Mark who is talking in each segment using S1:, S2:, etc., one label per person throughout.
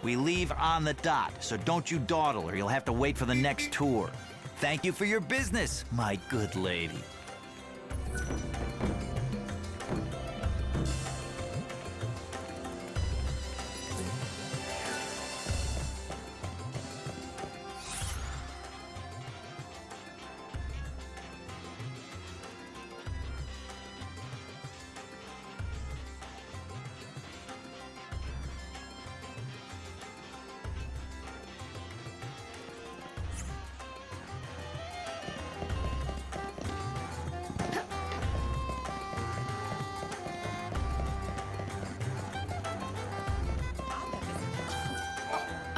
S1: We leave on the dot, so don't you dawdle or you'll have to wait for the next tour. Thank you for your business, my good lady.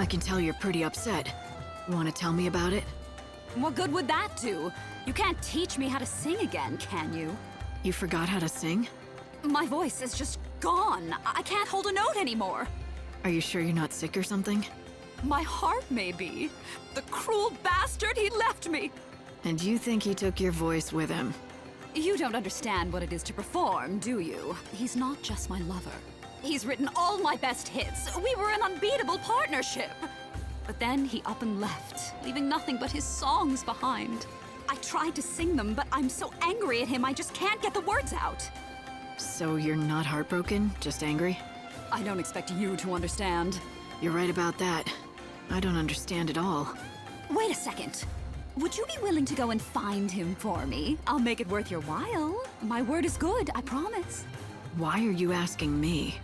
S2: I can tell you're pretty upset. Want to tell me about it?
S3: What good would that do? You can't teach me how to sing again, can you?
S2: You forgot how to sing?
S3: My voice is just gone. I can't hold a note anymore.
S2: Are you sure you're not sick or something?
S3: My heart may be. The cruel bastard, he left me.
S2: And you think he took your voice with him?
S3: You don't understand what it is to perform, do you? He's not just my lover. He's written all my best hits. We were an unbeatable partnership. But then he up and left, leaving nothing but his songs behind. I tried to sing them, but I'm so angry at him I just can't get the words out.
S2: So you're not heartbroken, just angry?
S3: I don't expect you to understand.
S2: You're right about that. I don't understand at all.
S3: Wait a second. Would you be willing to go and find him for me? I'll make it worth your while. My word is good, I promise.
S2: Why are you asking me?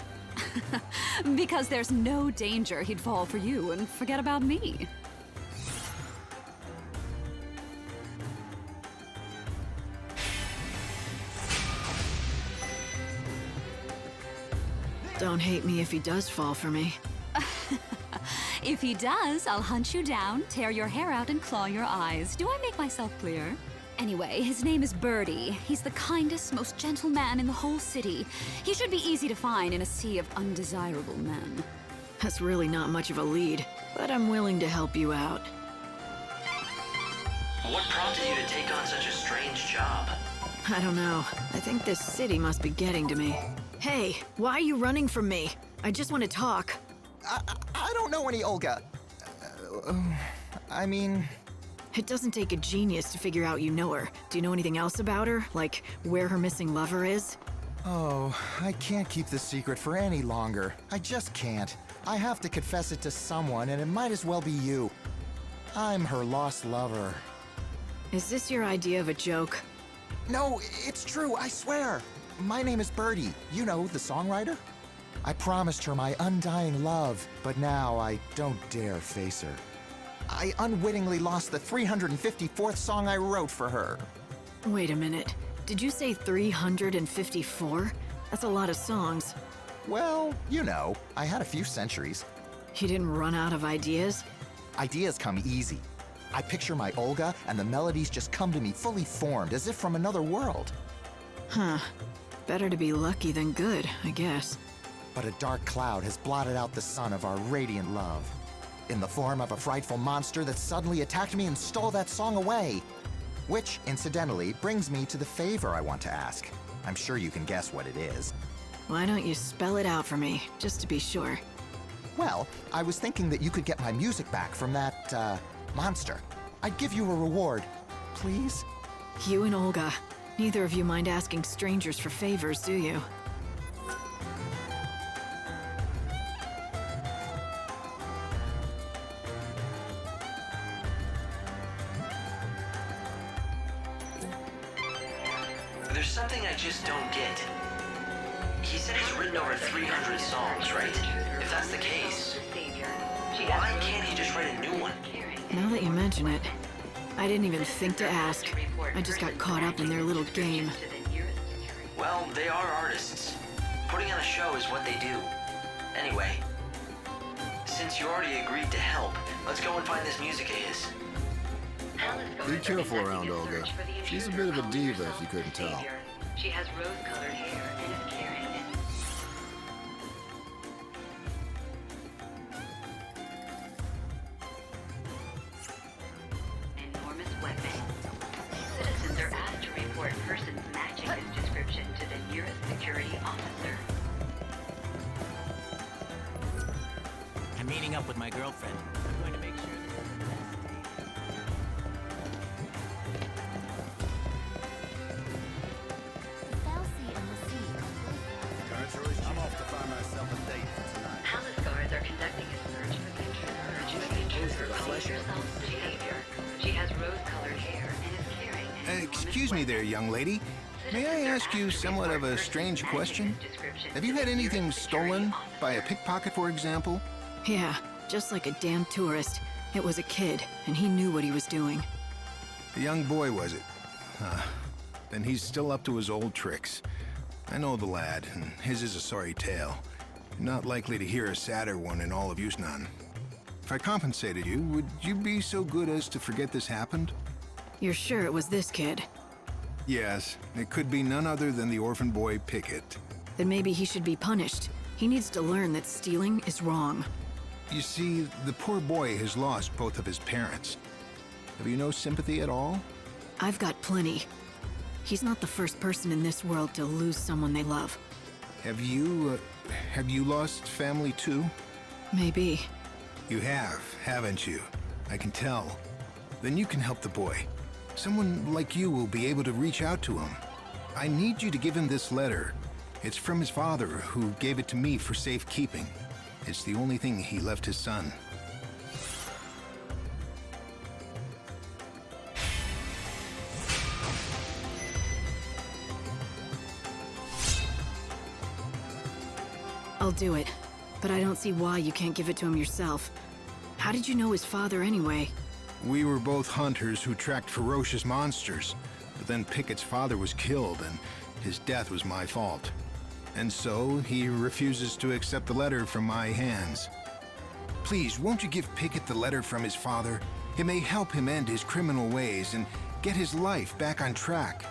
S3: Because there's no danger he'd fall for you and forget about me.
S2: Don't hate me if he does fall for me.
S3: If he does, I'll hunt you down, tear your hair out, and claw your eyes. Do I make myself clear? Anyway, his name is Birdie. He's the kindest, most gentle man in the whole city. He should be easy to find in a sea of undesirable men.
S2: That's really not much of a lead, but I'm willing to help you out.
S4: What prompted you to take on such a strange job?
S2: I don't know. I think this city must be getting to me. Hey, why are you running from me? I just want to talk.
S5: I don't know any Olga. I mean...
S2: It doesn't take a genius to figure out you know her. Do you know anything else about her? Like, where her missing lover is?
S5: Oh, I can't keep this secret for any longer. I just can't. I have to confess it to someone, and it might as well be you. I'm her lost lover.
S2: Is this your idea of a joke?
S5: No, it's true, I swear. My name is Birdie. You know, the songwriter? I promised her my undying love, but now I don't dare face her. I unwittingly lost the 354th song I wrote for her.
S2: Wait a minute. Did you say 354? That's a lot of songs.
S5: Well, you know, I had a few centuries.
S2: You didn't run out of ideas?
S5: Ideas come easy. I picture my Olga, and the melodies just come to me fully formed, as if from another world.
S2: Huh. Better to be lucky than good, I guess.
S5: But a dark cloud has blotted out the sun of our radiant love, in the form of a frightful monster that suddenly attacked me and stole that song away. Which, incidentally, brings me to the favor I want to ask. I'm sure you can guess what it is.
S2: Why don't you spell it out for me, just to be sure?
S5: Well, I was thinking that you could get my music back from that, monster. I'd give you a reward. Please?
S2: You and Olga. Neither of you mind asking strangers for favors, do you?
S4: There's something I just don't get. He said he's written over 300 songs, right? If that's the case, why can't he just write a new one?
S2: Now that you mention it, I didn't even think to ask. I just got caught up in their little game.
S4: Well, they are artists. Putting on a show is what they do. Anyway, since you already agreed to help, let's go and find this music of his.
S6: Be careful around Olga. She's a bit of a diva, if you couldn't tell.
S7: She has rose-colored hair and is carrying it. Enormous weapon. Citizens are asked to report persons matching this description to the nearest security officer.
S1: I'm meeting up with my girlfriend. I'm going to make sure this is the best date.
S6: I'm off to find myself a date for tonight.
S7: Palace guards are conducting a search for the intruder. Calling herself the Savior. She has rose-colored hair and is carrying an enormous
S8: Excuse me there, young lady. May I ask you somewhat of a strange question? Have you had anything stolen? By a pickpocket, for example?
S2: Yeah, just like a damn tourist. It was a kid, and he knew what he was doing.
S8: A young boy, was it? Then he's still up to his old tricks. I know the lad, and his is a sorry tale. You're not likely to hear a sadder one in all of Yusnan. If I compensated you, would you be so good as to forget this happened?
S2: You're sure it was this kid?
S8: Yes, it could be none other than the orphan boy Pickett.
S2: Then maybe he should be punished. He needs to learn that stealing is wrong.
S8: You see, the poor boy has lost both of his parents. Have you no sympathy at all?
S2: I've got plenty. He's not the first person in this world to lose someone they love.
S8: Have you lost family too?
S2: Maybe.
S8: You have, haven't you? I can tell. Then you can help the boy. Someone like you will be able to reach out to him. I need you to give him this letter. It's from his father, who gave it to me for safekeeping. It's the only thing he left his son.
S2: I'll do it, but I don't see why you can't give it to him yourself. How did you know his father anyway?
S8: We were both hunters who tracked ferocious monsters, but then Pickett's father was killed, and his death was my fault. And so, he refuses to accept the letter from my hands. Please, won't you give Pickett the letter from his father? It may help him end his criminal ways and get his life back on track.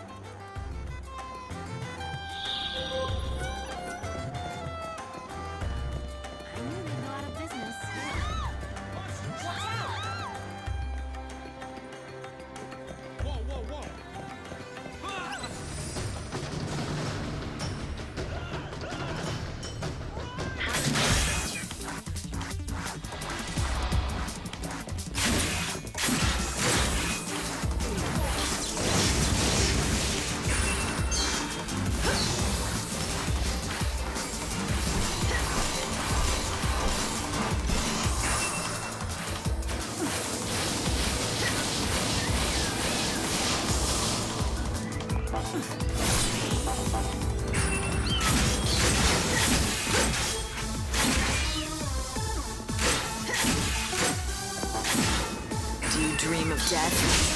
S2: Do you dream of death?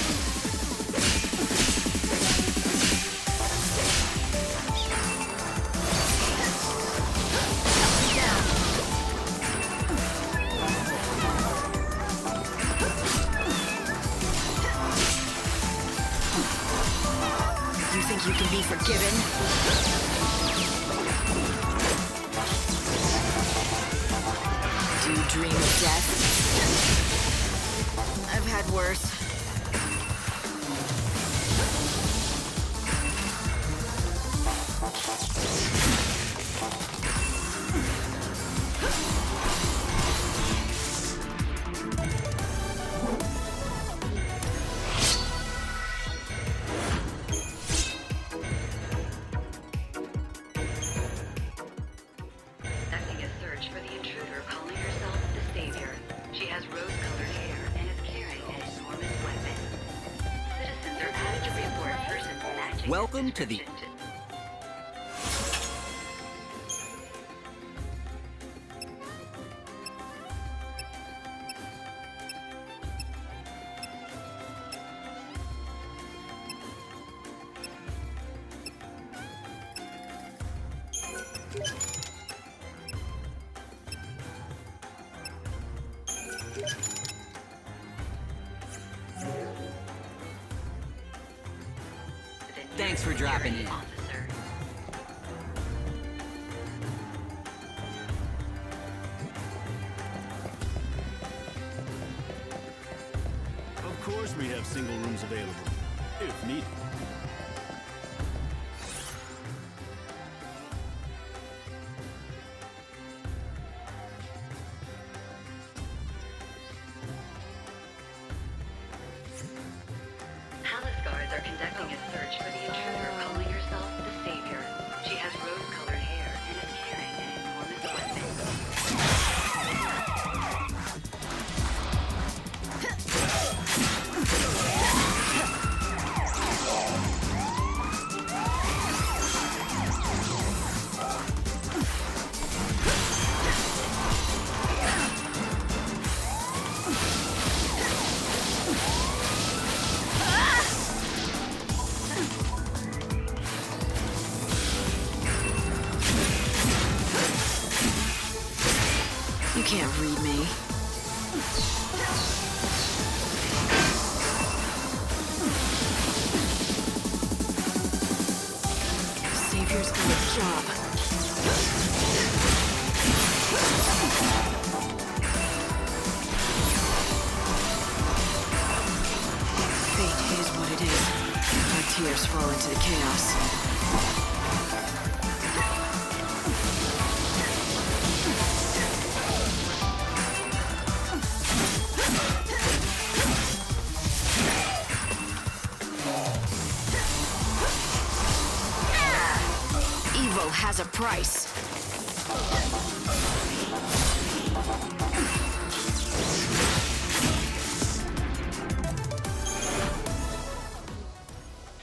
S2: You think you can be forgiven? Do you dream of death? I've had worse.
S7: Conducting a search for the intruder calling herself the Savior. She has rose-colored hair and is carrying an enormous weapon. Citizens are asked to report persons matching
S9: Welcome to the-
S7: description
S9: Thanks for dropping in.
S7: officer.
S6: Of course we have single rooms available, if needed.
S2: need me. Savior's got a job. Fate is what it is. Our tears fall into the chaos. Evil has a price.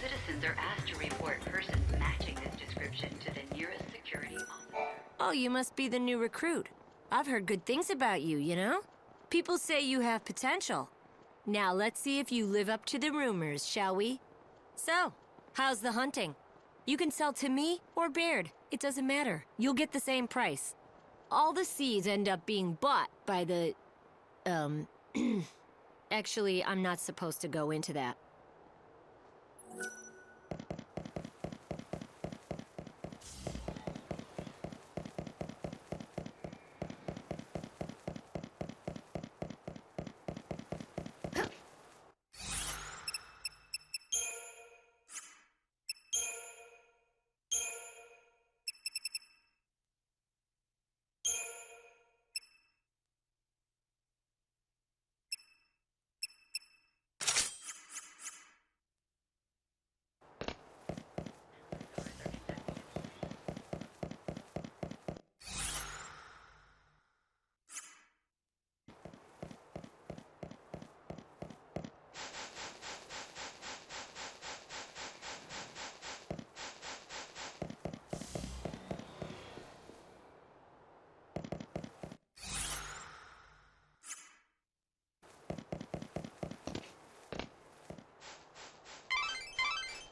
S7: Citizens are asked to report persons matching this description to the nearest security officer.
S10: Oh, you must be the new recruit. I've heard good things about you, you know? People say you have potential. Now let's see if you live up to the rumors, shall we? So, how's the hunting? You can sell to me or Baird. It doesn't matter. You'll get the same price. All the seeds end up being bought by the... Actually, I'm not supposed to go into that.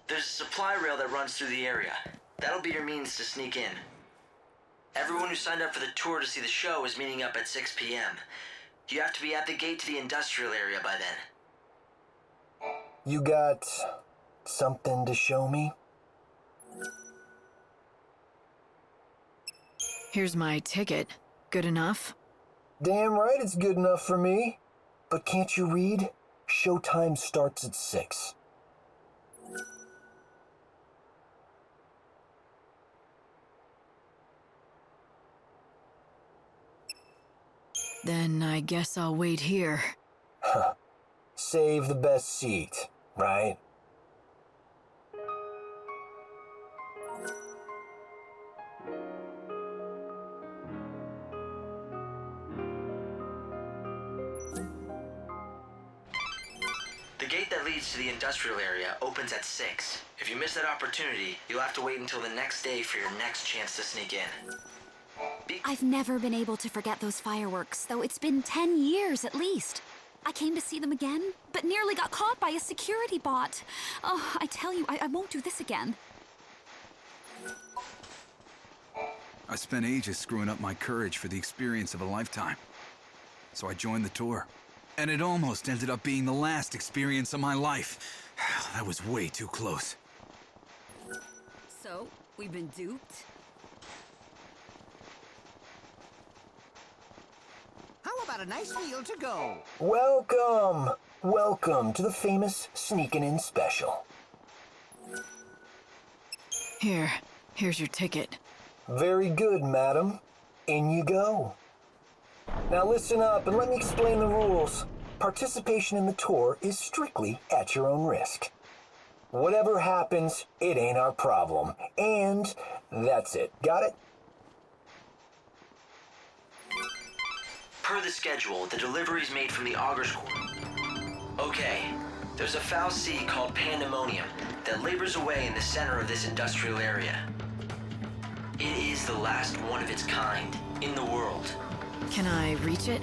S4: There's a supply rail that runs through the area. That'll be your means to sneak in. Everyone who signed up for the tour to see the show is meeting up at 6 p.m. You have to be at the gate to the industrial area by then.
S11: You got something to show me?
S2: Here's my ticket. Good enough?
S11: Damn right it's good enough for me. But can't you read? Showtime starts at 6.
S2: Then I guess I'll wait here.
S11: Huh. Save the best seat, right?
S4: The gate that leads to the industrial area opens at 6. If you miss that opportunity, you'll have to wait until the next day for your next chance to sneak in.
S3: I've never been able to forget those fireworks, though it's been 10 years at least. I came to see them again, but nearly got caught by a security bot. Oh, I tell you, I won't do this again.
S12: I spent ages screwing up my courage for the experience of a lifetime. So I joined the tour. And it almost ended up being the last experience of my life. That was way too close.
S3: So, we've been duped?
S9: How about a nice meal to go?
S11: Welcome! Welcome to the famous Sneakin' In Special.
S2: Here's your ticket.
S11: Very good, madam. In you go. Now listen up and let me explain the rules. Participation in the tour is strictly at your own risk. Whatever happens, it ain't our problem. And that's it. Got it?
S4: Per the schedule, the delivery's made from the Augur's Court. Okay, there's a foul sea called Pandemonium that labors away in the center of this industrial area. It is the last one of its kind in the world.
S2: Can I reach it?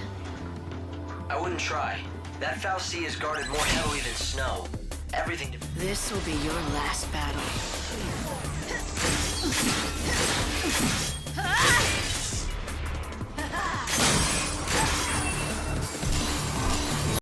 S4: I wouldn't try. That foul sea is guarded more heavily than snow. Everything...
S2: This will be your last battle.